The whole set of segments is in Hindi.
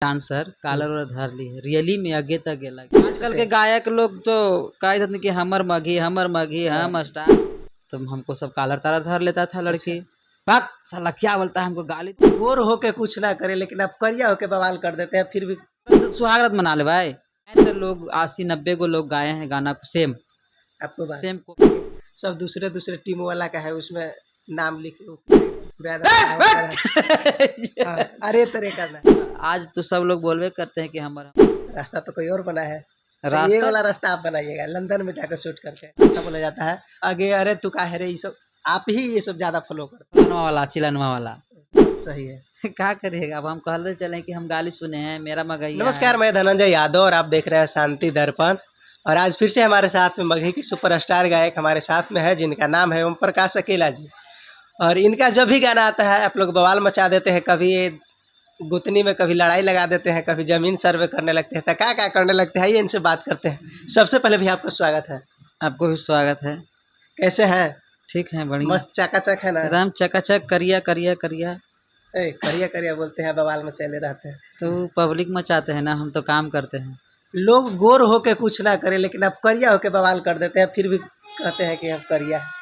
डांसर हम्म, कालर और धर ली है रियली में आगे तक गेला। आजकल के गायक लोग तो कहे थे कि हमर मघी हाँ, हम स्टार, तो हमको सब कालर तारा धर लेता था अच्छा। लड़की। भाग साला क्या बोलता है हमको गाली। गोर होके कुछ ना करे लेकिन आप करिया होके बवाल कर देते हैं फिर भी। तो सुहागरात मना ले भाई। तो लोग 80-90 गो लोग गाए हैं गाना को सेम आपको बात सेम को। सब दूसरे दूसरे टीम वाला का है उसमें नाम लिखे पूरा एकदम गायक का। हाँ, अरे तेरे करना आज तो सब लोग बोलबे करते हैं कि हमारा रास्ता तो कोई और बना है। तो ये रास्ता वाला रास्ता आप बनाइएगा लंदन में जाकर शूट करके अच्छा बोला जाता है। आगे अरे तू का है रे, ये सब आप ही ये सब ज्यादा फॉलो करते फलानवा वाला चिलनवा वाला। हैं। बात सही है। क्या करिएगा, अब हम कहते चले कि हम गाली सुने हैं मेरा मगैया है। नमस्कार, मैं धनंजय यादव और आप देख रहे हैं शांति दर्पण। और आज फिर से हमारे साथ में मगही की सुपरस्टार गायक हमारे साथ में है जिनका नाम है ओम प्रकाश अकेला जी। और इनका जब भी गाना आता है आप लोग बवाल मचा देते हैं। कभी ये गुतनी में कभी लड़ाई लगा देते हैं, कभी जमीन सर्वे करने लगते हैं, तो क्या करने लगते हैं ये इनसे बात करते हैं। सबसे पहले भी आपका स्वागत है। आपको भी स्वागत है। कैसे हैं? ठीक है, बढ़िया मस्त चकाचक है ना? एकदम चकाचक करिया करिया करिया। करिया करिया बोलते हैं, बवाल मचैले रहते हैं। तो पब्लिक मचाते हैं ना, हम तो काम करते हैं। लोग गोर होके कुछ ना करे लेकिन आप करिया होके बवाल कर देते हैं फिर भी कहते हैं कि हम करिया है।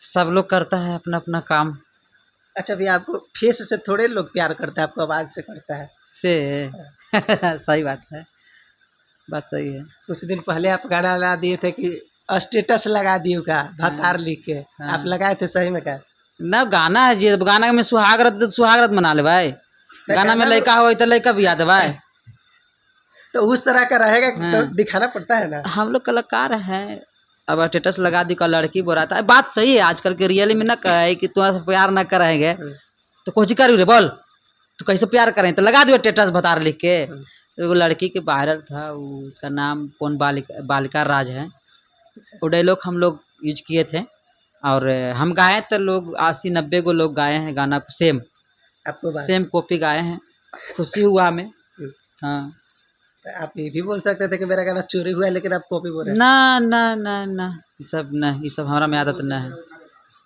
सब लोग करता है अपना अपना काम अच्छा, भी आपको फेस से थोड़े लोग प्यार करता है, आपको आवाज़ से करता है। से। सही बात है, बात सही है। कुछ दिन पहले आप गाना लगा दिए थे कि स्टेटस लगा दियो का भतार लिख के। हाँ। आप लगाए थे सही में क्या? ना गाना है जी, गाना में सुहागरात तो सुहागरात मना ले भाई। गाना में लड़का हो तो लड़का भी याद है भाई। तो उस तरह का रहेगा तो हाँ। दिखाना पड़ता है ना। हम लोग कलाकार हैं, अब स्टेटस लगा दी का लड़की बोलाता है। बात सही है, आजकल के रियली में ना कहे कि तुम्हारा से प्यार ना करेंगे तो कुछ कर रे बोल, तो कैसे प्यार करें, तो लगा दियो स्टेटस भतार लिख के। तो एगो लड़की के वायरल था, उसका नाम कौन बालिका राज है। वो डायलॉग हम लोग यूज किए थे और हम गाए तो लोग 80-90 गो लोग गाए हैं गाना को सेम आपको बात सेम कॉपी गाए हैं। खुशी हुआ हमें। हाँ, तो आप ये भी बोल सकते थे कि मेरा गाना चोरी हुआ है लेकिन आप कॉपी बोल रहे हैं। ना ना ना ना, ये सब हमारा में आदत ना है।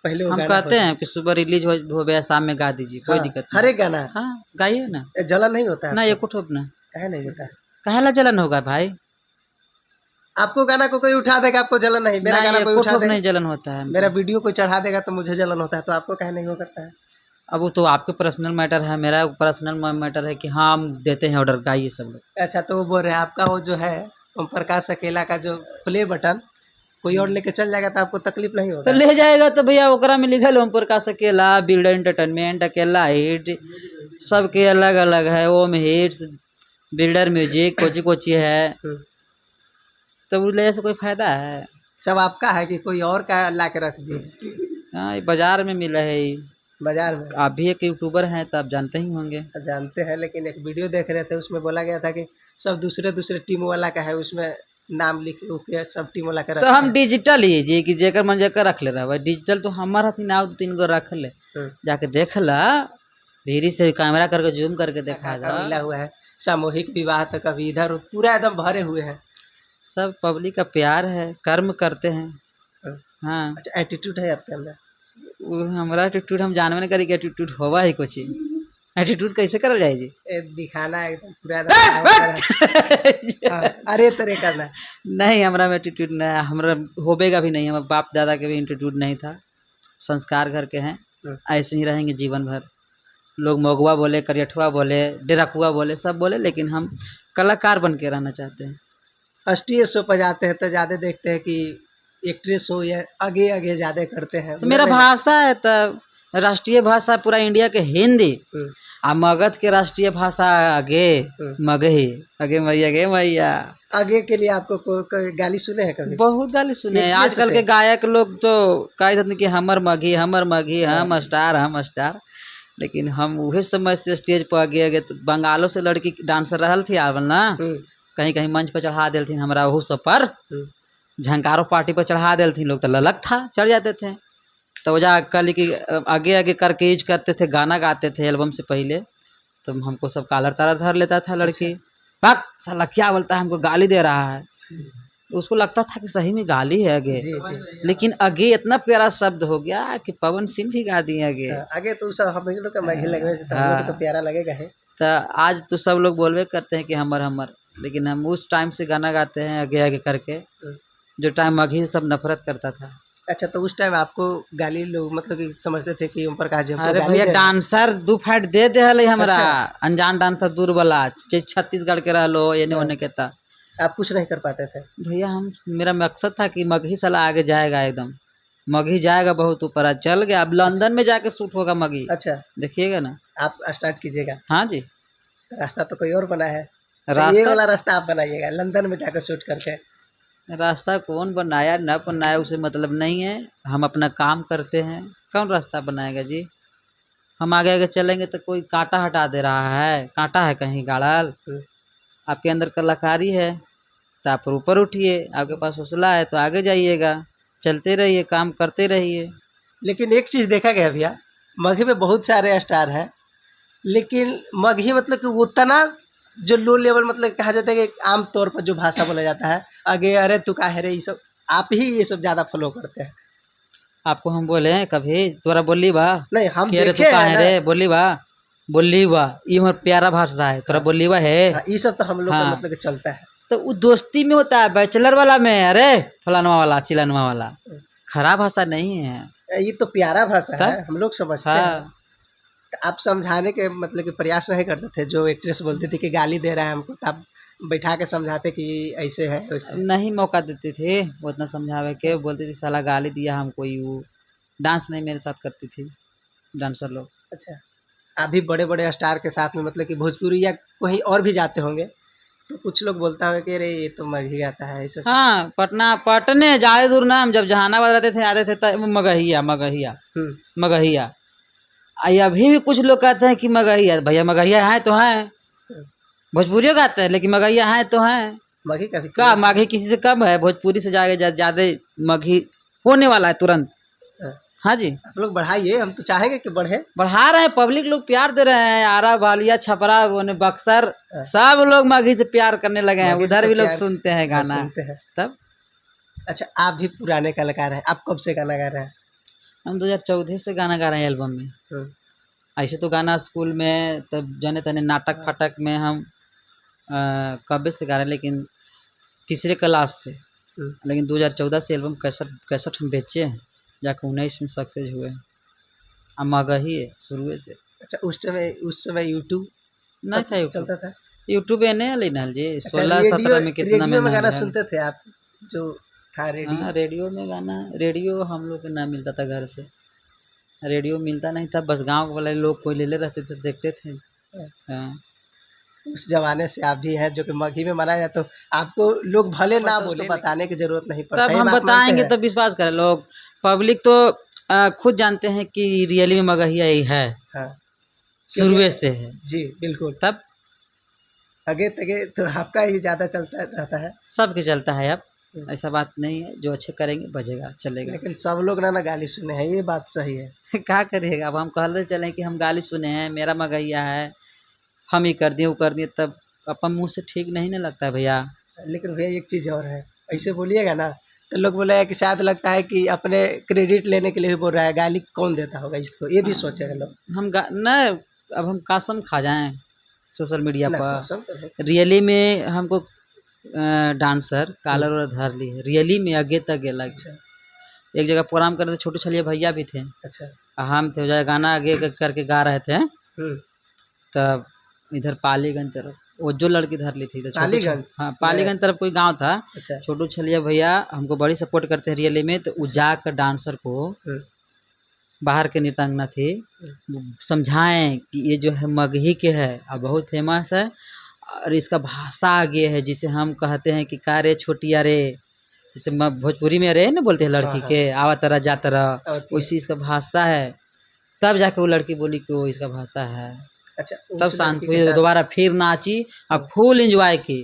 पहले वो हम गाना कहते हैं कि सुबह रिलीज हो गया शाम में गा दीजिए, कोई हाँ, दिक्कत हर नहीं। एक गाना हाँ गाइए ना। जलन नहीं होता है ना आपको? ये कुछ ना, काहे नहीं होता? काहेला जलन होगा भाई। आपको गाना को कोई उठा देगा आपको जलन नहीं, मेरा ना गाना ये कोई कुछ उठा देगा, नहीं जलन होता है मेरा हमको। वीडियो कोई चढ़ा देगा तो मुझे जलन होता है, तो आपको काहे नहीं हो करता है? अब वो तो आपके पर्सनल मैटर है, मेरा पर्सनल मैटर है कि हाँ हम देते हैं ऑर्डर, गाइए सब लोग। अच्छा, तो वो बोल रहे हैं आपका वो जो है ओम प्रकाश अकेला का जो प्ले बटन कोई और लेके चल जाएगा तो आपको तकलीफ नहीं तो होगा? ले जाएगा तो भैया ओकरा में लिखल ओम प्रकाश अकेला बिल्डर एंटरटेनमेंट अकेला हिट, सबके अलग अलग है। Om hits, builder music, Kochi Kochi है, तो वो ले से कोई फायदा है? सब आपका है कि कोई और का ला के रख दिए हाँ, ये बाजार में मिला है ये। बाजार में? आप भी एक यूट्यूबर हैं तो आप जानते ही होंगे। जानते हैं, लेकिन एक वीडियो देख रहे थे उसमें बोला गया था कि सब दूसरे दूसरे टीम वाला का है, उसमें नाम लिख के सब टीम वाला का तो रखा हम है। डिजिटल ही जी कि जेकर मन जेकर रख ले रहा है डिजिटल, तो हमारा थी ना 2-3 गो रख ले, जाके देख ला धीरे से कैमरा करके जूम करके देखा का मिला जा। हुआ है सामूहिक विवाह, तो कभी इधर पूरा एकदम भरे हुए हैं। सब पब्लिक का प्यार है, कर्म करते हैं। हाँ, अच्छा, एटीट्यूड है आपके अंदर? वो हमारा एटीट्यूड हम जानवे नहीं करी कि एटीट्यूड होवा है कुछ। एटीट्यूड कैसे करल जाए जी? दिखाना है एकदम पूरा एकदम हाँ, अरे तेरे करना नहीं, हमारा में एटीट्यूड नहीं है, हमारा होबेगा भी नहीं। हमारे बाप दादा के भी एटीट्यूड नहीं था, संस्कार घर के हैं, ऐसे ही रहेंगे जीवन भर। लोग मगुआ बोले, करियठुआ बोले, डेरकुआ बोले, सब बोले, लेकिन हम कलाकार बन के रहना चाहते हैं। स्टेज शो पर जाते हैं तो ज़्यादा देखते हैं कि एक्ट्रेस हो या आगे आगे ज़्यादा करते हैं। तो मेरा भाषा है, तब राष्ट्रीय भाषा पूरा इंडिया के हिंदी, आ मगध के राष्ट्रीय भाषा आगे मगही, आगे मैया गे मैया। आगे के लिए आपको कोई गाली सुने हैं कभी? बहुत गाली सुने हैं। आजकल के गायक लोग तो कहे थे कि हमर मघी हम स्टार, लेकिन हम उहे समय से स्टेज पर आगे तो बंगालों से लड़की डांसर रहल थी आवल ना, कहीं कहीं मंच पर चढ़ा देलथिन हमरा, ओहू सब पर झंकारो पार्टी पर चढ़ा देलथिन लोग, तो ललक था चढ़ जाते थे। तो वजह कल की आगे आगे करके यूज करते थे, गाना गाते थे एल्बम से पहले, तो हमको सब कालर तारा धर लेता था लड़की। भाग साला क्या बोलता है हमको गाली दे रहा है। उसको लगता था कि सही में गाली है आगे, लेकिन आगे इतना प्यारा शब्द हो गया कि पवन सिंह भी गा दिए आगे। आगे तो सब हम लोग का मैगी लगे तो प्यारा लगेगा है। तो आज तो सब लोग बोलबे करते हैं कि हमर हमर, लेकिन हम उस टाइम से गाना गाते हैं आगे आगे करके, जो टाइम मगही से सब नफरत करता था। अच्छा, तो उस टाइम आपको गाली लोग मतलब कि समझते थे कि ओम प्रकाश जी हमको अरे गाली भैया दे रहे हैं? डांसर 2 फाइट दे दे हले हमरा, अच्छा। अनजान डांसर दूर वाला, छत्तीसगढ़ के रहलो एने हाँ, ओने के ता। आप कुछ नहीं कर पाते थे? भैया हम मेरा मकसद था कि मगही साला आगे जाएगा एकदम, मगही जाएगा बहुत ऊपर, आज चल गया, अब अच्छा। लंदन में जाके शूट होगा मगही, अच्छा, देखिएगा ना। आप स्टार्ट कीजिएगा। हाँ जी। रास्ता तो कोई और बना है, तो ये रास्ता वाला रास्ता आप बनाइएगा लंदन में जाकर शूट करके। रास्ता कौन बनाया न बनाया उसे मतलब नहीं है, हम अपना काम करते हैं, कौन रास्ता बनाएगा जी। हम आगे आगे चलेंगे तो कोई कांटा हटा दे रहा है, कांटा है कहीं गाड़ल। हम्म, आपके अंदर कलाकारी है तो आप ऊपर उठिए, आपके पास हौसला है तो आगे जाइएगा, चलते रहिए, काम करते रहिए। लेकिन एक चीज़ देखा गया भैया, मगही में बहुत सारे स्टार हैं, लेकिन मगही मतलब कि उतना जो लो लेवल मतलब कहा जाता है कि आम तौर पर जो भाषा बोला जाता है, आगे अरे तू काहे रे, ये सब आप ही ये सब ज़्यादा फॉलो करते हैं। आपको हम बोले हैं कभी तोरा बोली बा नहीं, हम कि अरे तू देखे हैं काहे ना। रे, बोली बा ये हमारा प्यारा भाषा है, तोरा हाँ, बोली बा है। हाँ, ये सब तो हम लोग का हाँ, मतलब कि चलता है। तो वो दोस्ती में होता है, बैचलर वाला में अरे फलानवा वाला चिलानवा वाला, खराब भाषा नहीं है। ये तो प्यारा भाषा है, तब हम लोग समझते हैं। हाँ, आप समझाने के मतलब कि प्रयास नहीं करते थे? जो एक्ट्रेस बोलती थी कि गाली दे रहा है हमको, तो आप बैठा के समझाते कि ऐसे है वैसे है? नहीं मौका देते थे वो उतना समझावे के, बोलती थी साला गाली दिया हमको, यू डांस नहीं मेरे साथ करती थी डांसर लोग। अच्छा, आप भी बड़े-बड़े स्टार के साथ में मतलब कि भोजपुरी या कहीं और भी जाते होंगे, तो कुछ लोग बोलता होगा कि अरे ये तो मगही गाता है, ऐसा सब। हाँ, पटने ज़्यादा दूर ना, हम जब जहानाबाद रहते थे आते थे तब मगहिया मगहिया हुँ, मगहिया। अभी भी कुछ लोग कहते हैं कि मगहिया, भैया मगहिया हैं तो हैं, हुँ, भोजपुरियों गाते हैं लेकिन मगहिया हैं तो हैं। मगही का भी का क्रेज़ है। मगही किसी से कम है, भोजपुरी से ज़्यादा मगही होने वाला है तुरंत। हाँ, हाँ जी, आप लोग बढ़ाइए, हम तो चाहेंगे कि बढ़े। बढ़ा रहे हैं, पब्लिक लोग प्यार दे रहे हैं, आरा बालिया छपरा ओने बक्सर, हाँ, सब लोग मगही से प्यार करने लगे हैं, मगही से उधर तो भी लोग प्यार सुनते हैं हाँ, गाना। सुनते हैं। तब अच्छा, आप भी पुराने कलाकार हैं, आप कब से गाना गा रहे हैं? हम 2014 से गाना गा रहे हैं एल्बम में। हुँ, ऐसे तो गाना स्कूल में तब जने तने नाटक हाँ, फाटक में हम कब्बे से गा रहे हैं, लेकिन तीसरे क्लास से। हुँ, लेकिन 2014 से एल्बम कैसेट कैसेट हम बेचे हैं, जाकर 19 में सक्सेस हुए हैं। हम मगही है शुरू से, अच्छा, उस समय यूट्यूब नहीं तब था यूट्यूब। चलता था? यूट्यूब नहीं लेना जी, अच्छा, 16-17 में कितना में रेडियो में ना गाना रहल। सुनते थे आप, जो था हाँ, रेडियो? रेडियो में गाना, रेडियो हम लोग को ना मिलता था घर से, रेडियो मिलता नहीं था, बस गांव वाले लोग कोई ले ले रहते थे, देखते थे। हाँ, हाँ, उस ज़माने से आप भी हैं जो कि मगही में माना जाए, तो आपको लोग भले ना पड़ता बोले, उसको लेकिन बताने की ज़रूरत नहीं पड़ता, तब ये हम बात मानते बताएंगे हैं? तब विश्वास करें लोग। पब्लिक तो खुद जानते हैं कि रियली में मगहिया ही है, हाँ, क्योंकि शुरुए से है। जी, बिल्कुल। तब आगे-तगे तो आपका ही ज़्यादा चलता रहता है। सबके चलता है अब, हुँ, ऐसा बात नहीं है, जो अच्छे करेंगे बजेगा चलेगा। लेकिन सब लोग ना गाली सुने हैं, ये बात सही है। क्या करिएगा, अब हम कहते चलें कि हम गाली सुने हैं, मेरा मगहिया है, हम ये कर दिए वो कर दिए, तब अपन मुँह से ठीक नहीं ना लगता है भैया। लेकिन भैया एक चीज़ और है, ऐसे बोलिएगा ना तो लोग बोलेगा कि शायद लगता है कि अपने क्रेडिट लेने के लिए भी बोल रहा है, गाली कौन देता होगा इसको, ये भी सोचेगा लोग। नहीं, अब हम कसम खा जाएं सोशल मीडिया ना पर, कसम तो है। रियली में हमको डांसर हुँ, कालर वाला धर ली है, रियली में आगे तक गेला। अच्छा, एक जगह प्रोग्राम कर रहे थे, छोटू छलिया भैया भी थे, अच्छा। हम थे, जो गाना आगे करके गा रहे थे, हुँ, तब इधर पालीगंज तरफ वो जो लड़की धर ली थी, तो पालीगंज? हाँ मैं पालीगंज तरफ कोई गांव था। अच्छा। छोटू छलिया भैया हमको बड़ी सपोर्ट करते हैं रियली में, तो वो अच्छा। जाकर डांसर को, हुँ, बाहर के नृत्यांगना थी, हुँ, वो समझाएं कि ये जो है मगही के है और अच्छा, बहुत फेमस है, और इसका भाषा आगे है, जिसे हम कहते हैं कि का रे छोटिया रे, जैसे भोजपुरी में रे ना बोलते हैं हाँ, लड़की हाँ, के, आवा तरह जा तरह, होती है। वैसी इसका भाषा है। तब जाके वो लड़की बोली कि वो इसका भाषा है, अच्छा, तब उस शांत लड़की के हुई, साथ दोबारा फिर नाची और हुँ, फुल एंजॉय की।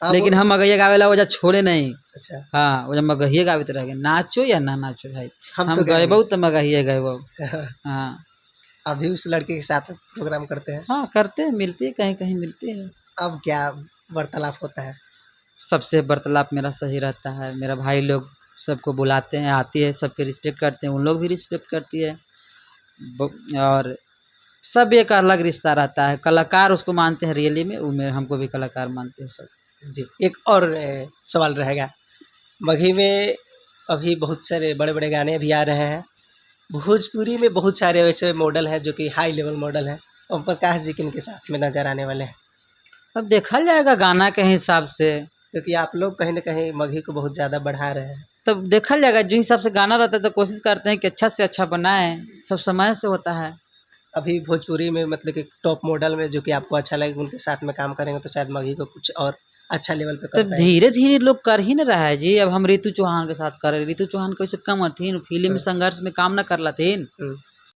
अब लेकिन हम मगहिया गावेला वजह छोड़े नहीं। अच्छा, हाँ, वो जब मगहिया गावित रह गए, नाचो या ना नाचो भाई, हम तो हम गाएँगे। गएबौ तो मगहिया गएबौ। हाँ, अभी उस लड़के के साथ प्रोग्राम करते हैं। हाँ करते हैं, मिलती है, कहीं कहीं मिलती है। अब क्या वार्तालाप होता है? सबसे वार्तालाप मेरा सही रहता है, मेरा भाई लोग सबको बुलाते हैं, आती है, सबके रिस्पेक्ट करते हैं, उन लोग भी रिस्पेक्ट करती है। और सब एक अलग रिश्ता रहता है, कलाकार उसको मानते हैं रियली में, वो में हमको भी कलाकार मानते हैं सब। जी, एक और सवाल रहेगा। मगही में अभी बहुत सारे बड़े-बड़े गाने भी आ रहे हैं। भोजपुरी में बहुत सारे वैसे मॉडल हैं जो कि हाई लेवल मॉडल हैं। ओम प्रकाश जी किनके साथ में नज़र आने वाले हैं? अब देखा जाएगा गाना के हिसाब से, क्योंकि आप लोग कहीं न कहीं मगही को बहुत ज़्यादा बढ़ा रहे हैं। तब देखा जाएगा जो हिसाब से गाना रहता है तो कोशिश करते हैं कि अच्छा से अच्छा बनाएं, सब समय से होता है। अभी भोजपुरी में मतलब कि टॉप मॉडल में जो कि आपको अच्छा लगे उनके साथ में काम करेंगे तो शायद मगही को कुछ और अच्छा लेवल पे कर तब पाएँगे। धीरे धीरे लोग कर ही न रहा है जी। अब हम रितु चौहान के साथ कर रहे, रितु चौहान कैसे कम थीन, फिल्म में संघर्ष में काम न कर थीन।